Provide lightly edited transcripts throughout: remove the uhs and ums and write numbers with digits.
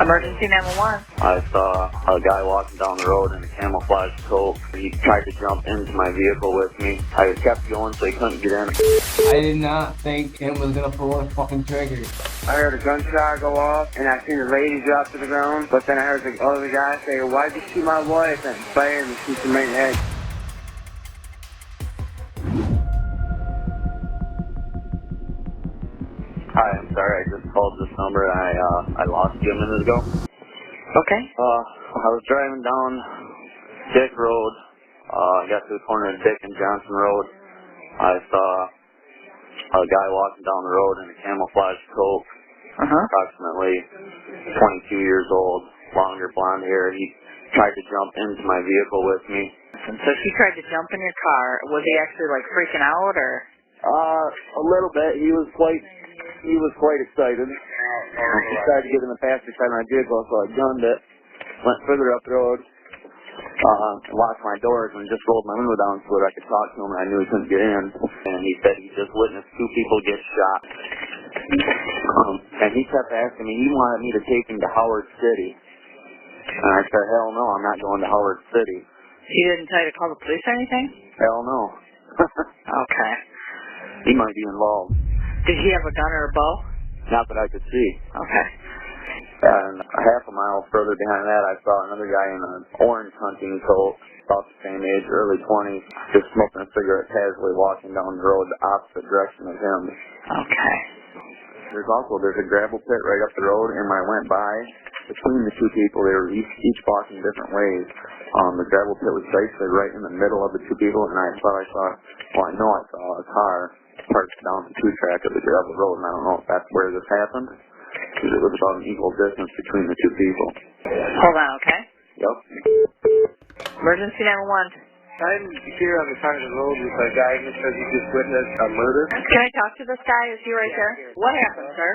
Emergency 911. I saw a guy walking down the road in a camouflage coat. He tried to jump into my vehicle with me. I kept going so he couldn't get in. I did not think him was gonna pull a fucking trigger. I heard a gunshot go off, and I seen the lady drop to the ground. But then I heard the other guy say, "Why'd you shoot my wife?" And bam, and shoot him right in the head. Hi, I'm sorry, I just called this number and I lost you a minute ago. Okay. I was driving down Dick Road. I got to the corner of Dick and Johnson Road. I saw a guy walking down the road in a camouflage coat, approximately 22 years old, longer blonde hair. He tried to jump into my vehicle with me. So he tried to jump in your car. Was he actually like freaking out or? A little bit. He was quite excited. He tried to get in the passenger side of my vehicle, so I gunned it, went further up the road, locked my doors, and just rolled my window down so that I could talk to him, and I knew he couldn't get in. And he said he just witnessed 2 people get shot. And he kept asking me, he wanted me to take him to Howard City. And I said, hell no, I'm not going to Howard City. He didn't tell you to call the police or anything? Hell no. Okay. He might be involved. Did he have a gun or a bow? Not that I could see. Okay. And a half a mile further behind that, I saw another guy in an orange hunting coat, about the same age, early 20s, just smoking a cigarette casually walking down the road the opposite direction of him. Okay. There's a gravel pit right up the road, and when I went by, between the 2 people, they were each walking different ways. The gravel pit was basically right in the middle of the 2 people, and I know I saw a car parked down the 2-track of the gravel road, and I don't know if that's where this happened, because it was about an equal distance between the 2 people. Hold on, okay? Yep. Emergency 911. I'm here on the side of the road with a guy who says he just witnessed a murder. Can I talk to this guy? Is he right there? What happened, sir?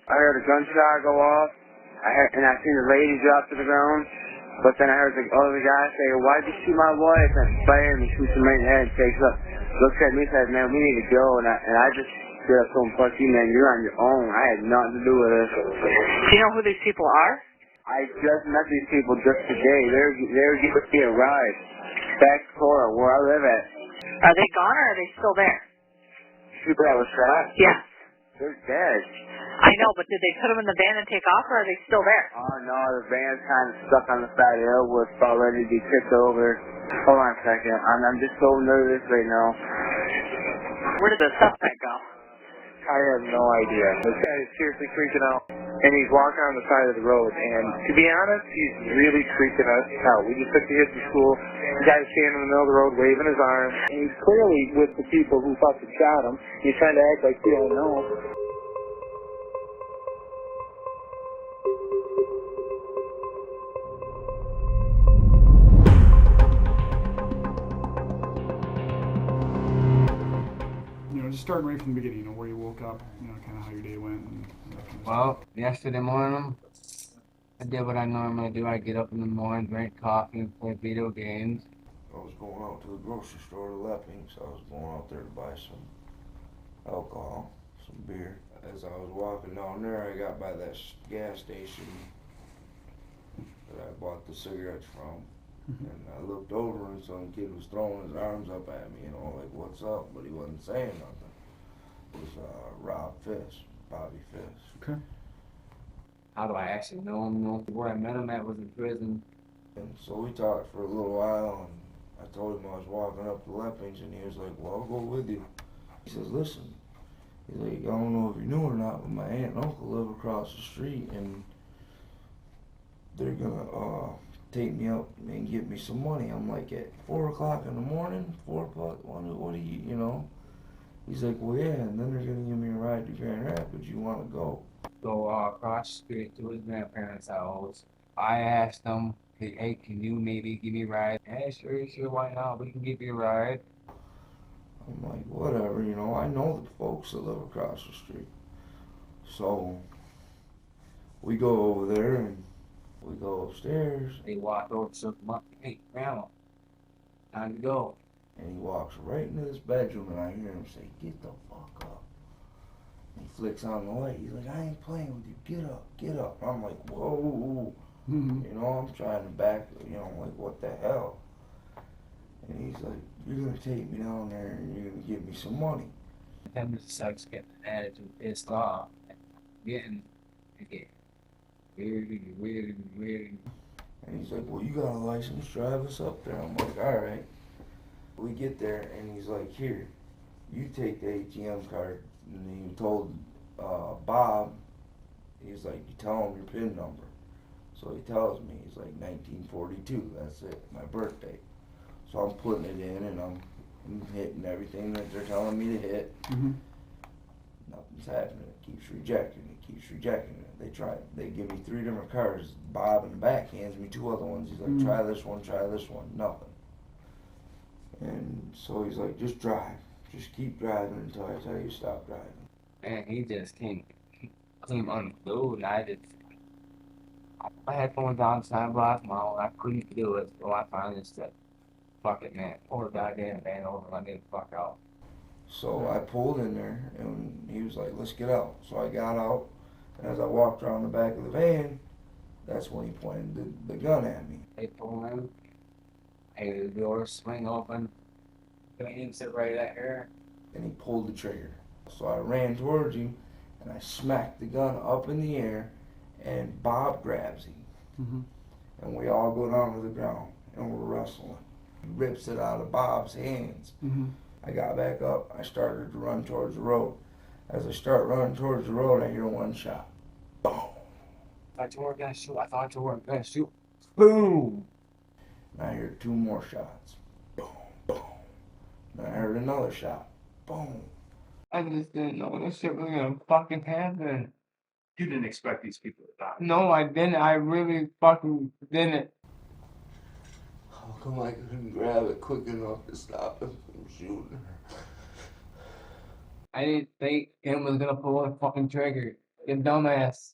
I heard a gunshot go off, and I seen the lady drop to the ground. But then I heard the other guy say, "Why'd you shoot my wife?" And bam, and shoots him right in the head. Takes up, looks at me and says, "Man, we need to go." And I just stood up, told him, "Fuck you, man. You're on your own. I had nothing to do with this." Do you know who these people are? I just met these people just today. They're giving me a ride back to Cora, where I live at. Are they gone or are they still there? People that was shot? Yes. They're dead. I know, but did they put them in the van and take off, or are they still there? Oh, no, the van's kind of stuck on the side of the hill where it's about ready to be tipped over. Hold on a second. I'm just so nervous right now. Where did the suspect go? I have no idea. This guy is seriously freaking out. And he's walking on the side of the road. And to be honest, he's really freaking us out. We just took the kids to school. The guy's standing in the middle of the road waving his arm. And he's clearly with the people who fucking shot him. He's trying to act like he don't know. Just starting right from the beginning, where you woke up, kind of how your day went. And that kind of Well, yesterday morning, I did what I normally do. I get up in the morning, drink coffee, and play video games. I was going out to the grocery store to Leppings. I was going out there to buy some alcohol, some beer. As I was walking down there, I got by that gas station that I bought the cigarettes from. And I looked over and some kid was throwing his arms up at me, like, what's up? But he wasn't saying nothing. It was Bobby Fisk. Okay. How do I actually know him? Where I met him at was in prison. And so we talked for a little while, and I told him I was walking up to Leppings, and he was like, well, I'll go with you. He says, listen, he's like, I don't know if you knew or not, but my aunt and uncle live across the street, and they're gonna take me out and get me some money. I'm like, at 4 o'clock in the morning, 4 o'clock, what do you, He's like, well, yeah, and then they're gonna give me a ride to Grand Rapids. You wanna go? Go across the street to his grandparents' house. I asked him, hey, can you maybe give me a ride? Hey, sure, why not? We can give you a ride. I'm like, whatever, I know the folks that live across the street. So we go over there and we go upstairs. They walked over to him up, hey, Grandma, time to go. And he walks right into this bedroom and I hear him say, get the fuck up. He flicks on the light. He's like, I ain't playing with you. Get up, get up. I'm like, whoa. You know, I'm trying to back, you know, like, what the hell? And he's like, you're going to take me down there and you're going to give me some money. Then it sucks getting an attitude pissed off. Getting weird. And he's like, well, you got a license, drive us up there. I'm like, all right. We get there, and he's like, here, you take the ATM card. And he told Bob, he's like, you tell him your PIN number. So he tells me, he's like, 1942, that's it, my birthday. So I'm putting it in, and I'm hitting everything that they're telling me to hit. Nothing's happening. It keeps rejecting it. They give me 3 different cards. Bob in the back hands me 2 other ones. He's like, try this one, nothing. And so he's like, just drive. Just keep driving until I tell you to stop driving. And he just came unglued. I had going down the side block, I couldn't do it. So I finally said, fuck it, man. Pull the goddamn van over and let me the fuck out. So I pulled in there, and he was like, let's get out. So I got out, and as I walked around the back of the van, that's when he pointed the gun at me. They pull him, the doors swing open, the van sit right at here. And he pulled the trigger. So I ran towards him, and I smacked the gun up in the air, and Bob grabs him. And we all go down to the ground, and we're wrestling. He rips it out of Bob's hands. I got back up, I started to run towards the road. As I start running towards the road, I hear 1 shot. Boom! I thought you weren't gonna shoot. Boom! And I heard 2 more shots. Boom, boom. And I heard another shot. Boom. I just didn't know this shit was gonna fucking happen. You didn't expect these people to die. No, I didn't. I really fucking didn't. How come I couldn't grab it quick enough to stop him from shooting her? I didn't think him was gonna pull the fucking trigger. You dumbass.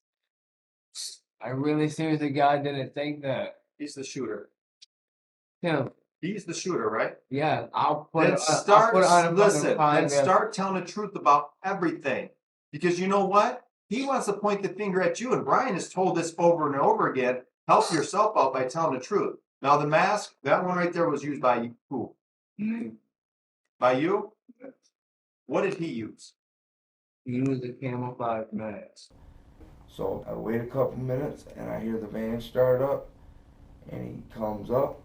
I really seriously, God, didn't think that. He's the shooter. Tim. He's the shooter, right? Yeah, I'll put Then it start, on a listen, fucking then start telling the truth about everything. Because you know what? He wants to point the finger at you, and Brian has told this over and over again. Help yourself out by telling the truth. Now the mask, that one right there was used by who? By you? What did he use? He used a camouflage mask. So I wait a couple minutes, and I hear the van start up, and he comes up,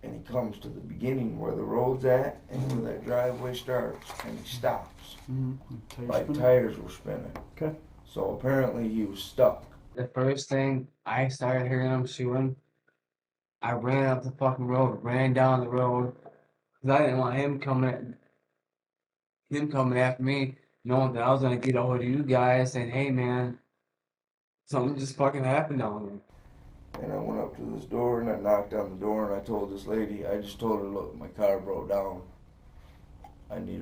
and he comes to the beginning where the road's at, and where that driveway starts, and he stops. Like tires were spinning. Okay. So apparently he was stuck. The first thing I started hearing him shooting, I ran up the fucking road, ran down the road, because I didn't want him coming after me, knowing that I was gonna get over to you guys saying, hey man, something just fucking happened down there. And I went up to this door, and I knocked on the door, and I told this lady, I just told her, look, my car broke down. I need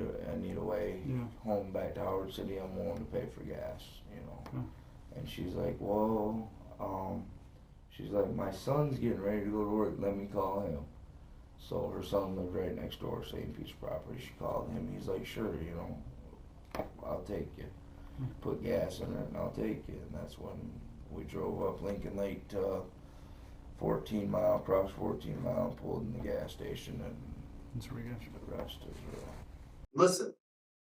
a way home back to Howard City. I'm willing to pay for gas, you know. And she's like, well, she's like, my son's getting ready to go to work. Let me call him. So her son lived right next door, same piece of property. She called him. He's like, sure, you know, I'll take you. Put gas in it, and I'll take you. And that's when we drove up Lincoln Lake to 14 Mile, across 14 Mile, pulled in the gas station, and that's where we got you. The rest is real. Listen,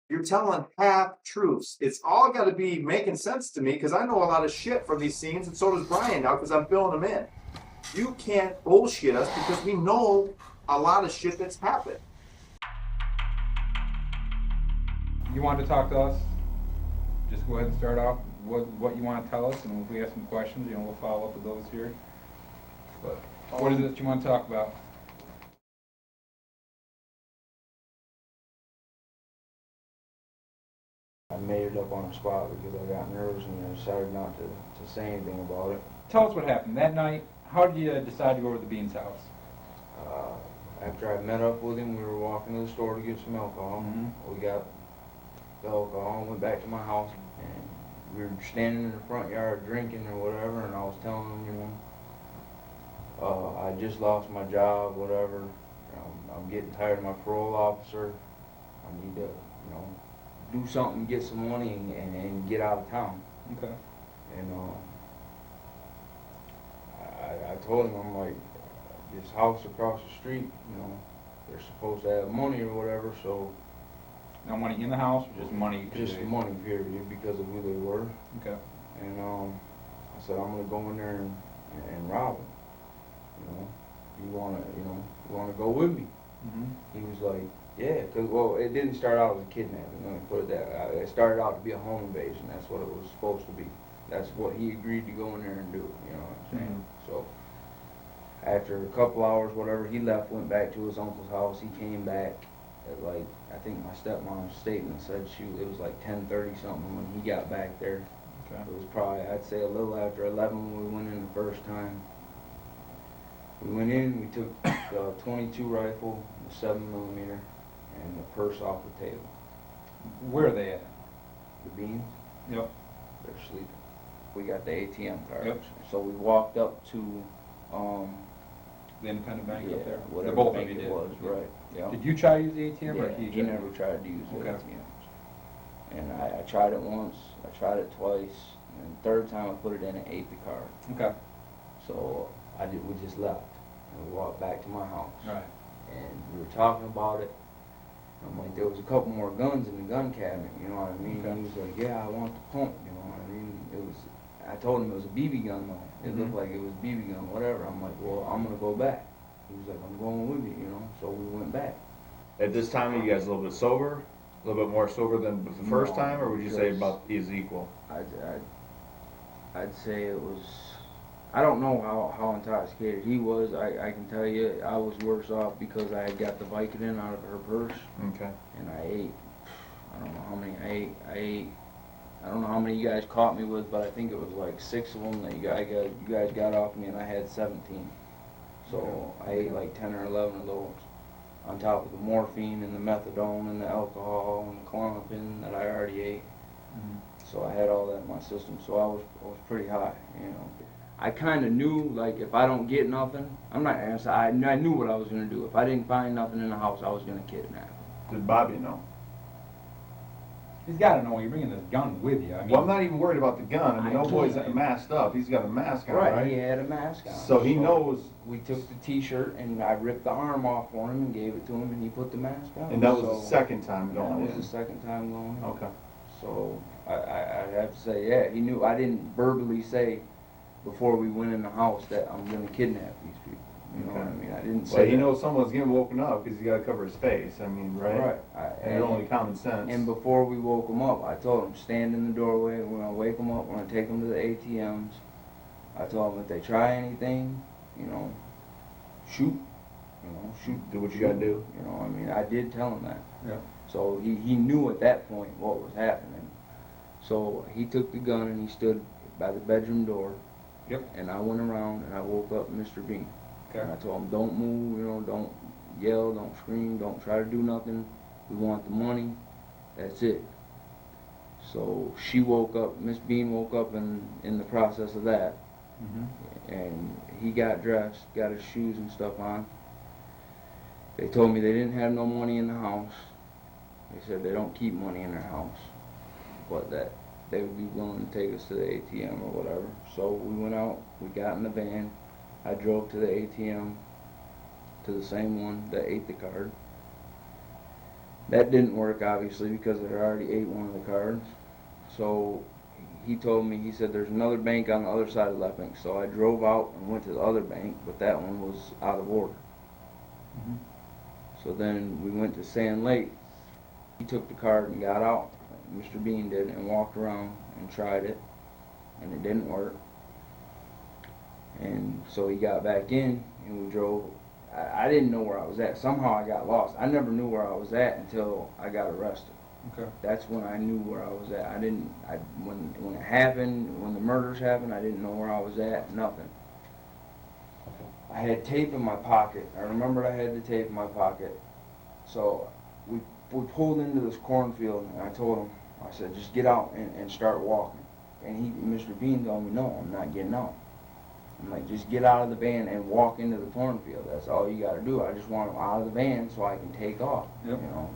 you're telling half truths. It's all got to be making sense to me because I know a lot of shit from these scenes, and so does Brian now because I'm filling them in. You can't bullshit us because we know a lot of shit that's happened. You want to talk to us? Just go ahead and start off what you want to tell us, and if we have some questions, you know, we'll follow up with those here. But what is it that you want to talk about? I made it up on the spot because I got nervous and I decided not to say anything about it. Tell us what happened that night. How did you decide to go over to the Bean's house? After I met up with him, we were walking to the store to get some alcohol. We got the alcohol and went back to my house. And we were standing in the front yard drinking or whatever, and I was telling him, you know, I just lost my job, whatever. I'm getting tired of my parole officer. I need to, you know, do something, get some money, and get out of town. Okay. And I told him, I'm like, this house across the street, you know, they're supposed to have money or whatever, so. No money in the house, or just money? Just money, period, because of who they were. Okay. And I said, I'm gonna go in there and rob them. You know, you wanna go with me? Mm-hmm. He was like, yeah, cause well, it didn't start out as a kidnapping. Let me put it that way. It started out to be a home invasion. That's what it was supposed to be. That's what he agreed to go in there and do. You know what I'm saying? Mm-hmm. So after a couple hours, whatever, he left, went back to his uncle's house. He came back at like, I think my stepmom's statement said it was like 10:30 something when he got back there. Okay. It was probably, I'd say, a little after 11 when we went in the first time. We went in, we took the .22 rifle, the 7mm, and the purse off the table. Where are they at? The Beans, Yep. they're sleeping. We got the ATM cards. Yep. So we walked up to, The Independent Bank yeah, up there? whatever Both bank of you it did? was, right. Yeah. Did you try to use the ATM, or Yeah, he he never tried to use the Okay. ATMs. And I tried it once, I tried it twice, and the third time I put it in and ate the card. Okay. So we just left, and we walked back to my house. Right. And we were talking about it. I'm like, there was a couple more guns in the gun cabinet, you know what I mean? Okay. He was like, yeah, I want the pump, you know what I mean? I told him it was a BB gun though. It looked like it was a BB gun, whatever. I'm like, well, I'm gonna go back. He was like, I'm going with you, you know? So we went back. At this time, are you guys a little bit sober? A little bit more sober than the first No, time, or would you say just- about is equal? I'd say it was, I don't know how intoxicated he was. I can tell you I was worse off because I had got the Vicodin out of her purse. Okay. And I ate, I don't know how many I ate, I don't know how many you guys caught me with, but I think it was like 6 of them that you guys got off me, and I had 17. So I ate like 10 or 11 of those, on top of the morphine and the methadone and the alcohol and the Klonopin that I already ate. So I had all that in my system, so I was pretty high, you know. I kind of knew, like, if I don't get nothing, I'm not gonna say, I knew what I was gonna do. If I didn't find nothing in the house, I was gonna kidnap him. Did Bobby know? He's got to know you're bringing this gun with you. I mean, Well, I'm not even worried about the gun. I mean, I no boy's can't. masked up. He's got a mask on, right? He had a mask on. So he knows. We took the T-shirt and I ripped the arm off for him and gave it to him, and he put the mask on. And that was So the second time going That in. was the second time going in. Okay. So I have to say, yeah, he knew. I didn't verbally say before we went in the house that I'm going to kidnap these people. You know what I mean? I didn't say Well, he that. knows someone's getting woken up because he's got to cover his face. I mean, right? Right. And it's only common sense. And before we woke him up, I told him, stand in the doorway, we're going to wake them up, we're going to take them to the ATMs. I told them if they try anything, you know, shoot. You know, shoot. Do what you got to do. You know, I mean, I did tell him that. Yeah. So he knew at that point what was happening. So he took the gun and he stood by the bedroom door. Yep. And I went around and I woke up Mr. Bean. Okay. And I told him, don't move, you know, don't yell, don't scream, don't try to do nothing. We want the money. That's it. So she woke up, Miss Bean woke up in the process of that. And he got dressed, got his shoes and stuff on. They told me they didn't have no money in the house. They said they don't keep money in their house, but that they would be willing to take us to the ATM or whatever. So we went out, we got in the van. I drove to the ATM, to the same one that ate the card. That didn't work, obviously, because they already ate one of the cards. So he told me, he said, there's another bank on the other side of left bank. So I drove out and went to the other bank, but that one was out of order. So then we went to Sand Lake. He took the card and got out, Mr. Bean did, and walked around and tried it, and it didn't work. And so he got back in, and we drove. I didn't know where I was at. Somehow I got lost. I never knew where I was at until I got arrested. Okay. That's when I knew where I was at. When it happened, when the murders happened, I didn't know where I was at, nothing. I had tape in my pocket. I remembered I had the tape in my pocket. So we pulled into this cornfield, and I told him, I said, just get out and start walking. And Mr. Bean told me, no, I'm not getting out. I'm like, just get out of the van and walk into the cornfield. That's all you got to do. I just want him out of the van so I can take off. Yep. You know.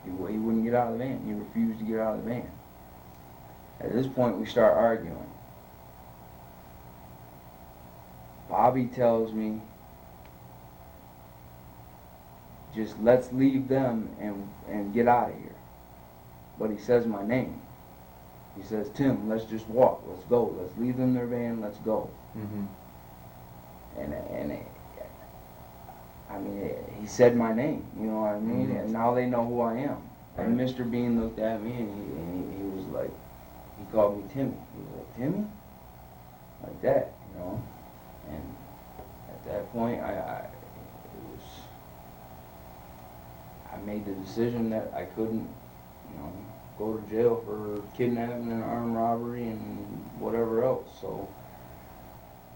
He wouldn't get out of the van. He refused to get out of the van. At this point, we start arguing. Bobby tells me, just let's leave them and get out of here. But he says my name. He says, Tim, let's just walk. Let's go. Let's leave them their van. Let's go. Mm-hmm. I mean, he said my name. You know what I mean? Mm-hmm. And now they know who I am. And Mr. Bean looked at me and he was like, he called me Timmy. He was like, Timmy? Like that, you know? And at that point, I made the decision that I couldn't, you know, go to jail for kidnapping and armed robbery and whatever else. So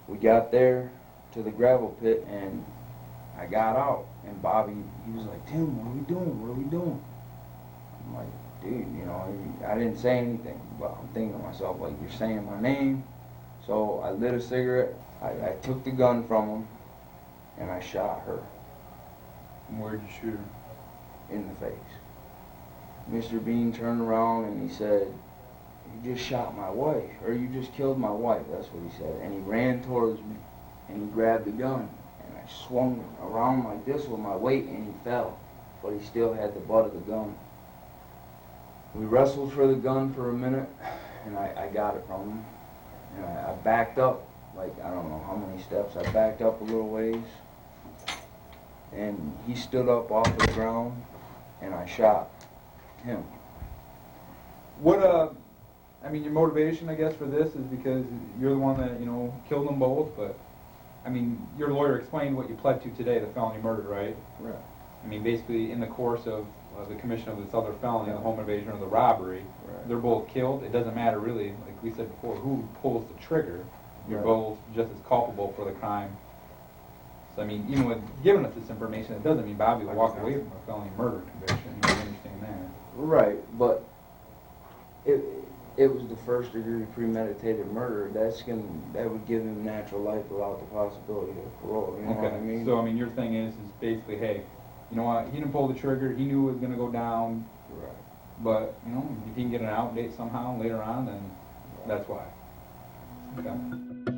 we got there to the gravel pit and I got out. And Bobby, he was like, Tim, what are we doing? What are we doing? I'm like, dude, you know, I didn't say anything, but I'm thinking to myself, like, you're saying my name. So I lit a cigarette, I took the gun from him, and I shot her. And where'd you shoot her? In the face. Mr. Bean turned around and he said, you just shot my wife, or you just killed my wife, that's what he said. And he ran towards me, and he grabbed the gun, and I swung around like this with my weight, and he fell. But he still had the butt of the gun. We wrestled for the gun for a minute, and I got it from him. And I backed up, like, I don't know how many steps. I backed up a little ways, and he stood up off the ground, and I shot him. What, I mean, your motivation, I guess, for this is because you're the one that, you know, killed them both, but, I mean, your lawyer explained what you pled to today, the felony murder, right? Right. I mean, basically, in the course of the commission of this other felony, the home invasion or the robbery, Right. they're both killed. It doesn't matter, really, like we said before, who pulls the trigger. You're Right. both just as culpable for the crime. So, I mean, even with giving us this information, it doesn't mean Bobby will walk away from a felony murder conviction. You understand that? Right, but it was the first degree premeditated murder. That would give him natural life without the possibility of parole. You know what I mean? So, I mean, your thing is basically, hey, you know what? He didn't pull the trigger. He knew it was going to go down. Right. But, you know, if he can get an out date somehow later on, then that's why. Okay.